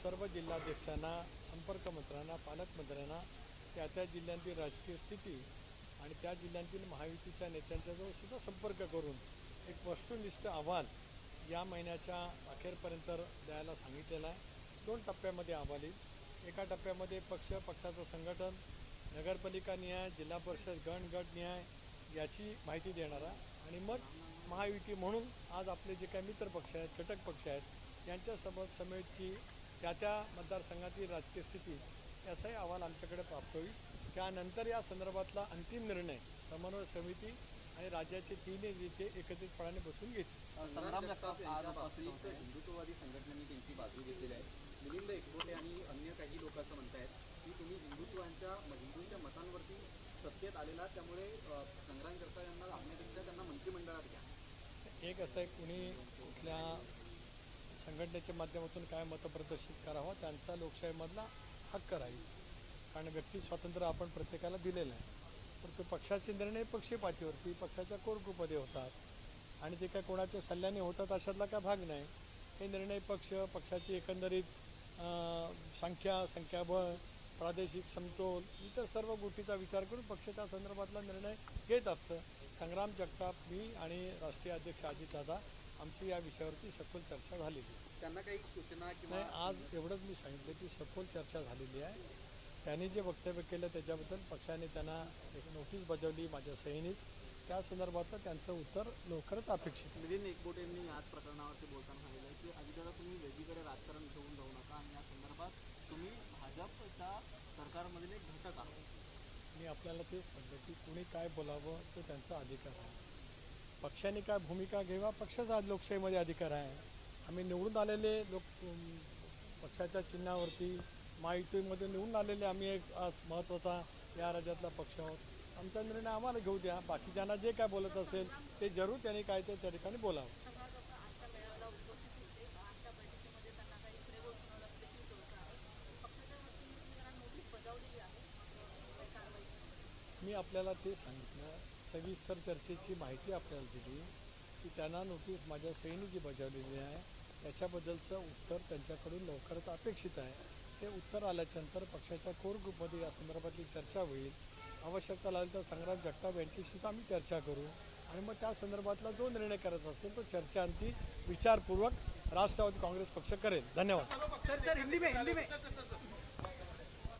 सर्व जिल्हाध्यक्षांना, संपर्कमंत्र्यांना, पालकमंत्र्यांना त्या त्या जिल्ह्यांतील राजकीय स्थिती आणि त्या जिल्ह्यांतील महायुतीच्या नेत्यांच्याजवळ सुद्धा संपर्क करून एक वस्तुनिष्ठ अहवाल या महिन्याच्या अखेरपर्यंत द्यायला सांगितलेला आहे। 2 टप्प्यामध्ये अहवाल येईल। एका टप्प्यामध्ये पक्षाचं संघटन, नगरपालिका न्याय, जिल्हा परिषद गट न्याय याची माहिती देणारा आणि मग महायुती म्हणून आज आपले जे काही मित्र पक्ष आहेत, घटक पक्ष आहेत यांच्यासोबत समेतची त्या मतदारसंघातील राजकीय स्थिती याचाही अहवाल आमच्याकडे प्राप्त होईल। त्यानंतर या संदर्भातला अंतिम निर्णय समन्वय समिती आणि राज्याचे 3 नेते एकत्रितपणे बसून घेतील। संग्राम जगताप आज हिंदुत्ववादी संघटनेने त्यांची बाजू घेतलेली आहे। मिलिंद एकबोटे आणि अन्य काही लोक असं म्हणतायत की तुम्ही हिंदूंच्या मतांवरती सत्तेत आलेला, त्यामुळे संग्राम जगताप यांना आपल्यापेक्षा त्यांना मंत्रिमंडळात घ्या। एक असं आहे, कुणी कुठल्या संघटनेच्या माध्यमातून काय मतप्रदर्शित करावं त्यांचा लोकशाहीमधला हक्क राहील, कारण व्यक्ती स्वातंत्र्य आपण प्रत्येकाला दिलेलं आहे। पण तो पक्षाचे निर्णय पक्षपातीवरती पक्षाच्या कोर ग्रुपमध्ये होतात आणि ते काय कोणाच्या सल्ल्याने होतात अशातला काय भाग नाही। हे निर्णय पक्षाची एकंदरीत संख्याबळ, प्रादेशिक समतोल इतर सर्व गोष्टीचा विचार करून पक्ष त्या संदर्भातला निर्णय घेत असतं। संग्राम जगताप, मी आणि राष्ट्रीय अध्यक्ष अजितदादा आमची या विषयावरती सखोल चर्चा झालेली आहे। त्यांना काही सूचना किंवा आज एवढंच मी सांगितलं की सखोल चर्चा झालेली आहे। त्यांनी जे वक्तव्य केलं त्याच्याबद्दल पक्षाने त्यांना एक नोटीस बजावली माझ्या सहीनीच, त्या संदर्भातलं त्यांचं उत्तर लवकरच अपेक्षित। मिलिंद एकबोटे यांनी याच प्रकरणावरती बोलताना सांगितलं की अजितदादा तुम्ही वेगळीकडे राजकारण ठेवून जाऊ नका आणि या संदर्भात तुम्ही भाजपच्या सरकारमधील एक घटक आहात। मी आपल्याला तेच सांगतो की कुणी काय बोलावं तो त्यांचा अधिकार आहे। पक्षाने काय भूमिका घ्यावा पक्षाचा लोकशाहीमध्ये अधिकार आहे। आम्ही निवडून आलेले लोक पक्षाच्या चिन्हावरती महायुतीमध्ये निवडून आलेले आम्ही एक आज महत्त्वाचा या राज्यातला पक्ष आहोत। आमचा निर्णय आम्हाला घेऊ द्या, बाकीच्यांना जे काय बोलत असेल ते जरूर त्यांनी काय ते त्या ठिकाणी बोलावं। मी आपल्याला ते सांगितलं, सविस्तर चर्चेची माहिती आपल्याला दिली की त्यांना नोटीस माझ्या सहीने जी बजावलेली आहे त्याच्याबद्दलचं उत्तर त्यांच्याकडून लवकरच अपेक्षित आहे। ते उत्तर आल्याच्यानंतर पक्षाच्या कोर ग्रुपमध्ये या संदर्भातली चर्चा होईल। आवश्यकता लागेल तर संग्राम जगताप यांच्याशीसुद्धा आम्ही चर्चा करू आणि मग त्या संदर्भातला जो निर्णय करायचा असेल तो चर्चांती विचारपूर्वक राष्ट्रवादी काँग्रेस पक्ष करेल। धन्यवाद।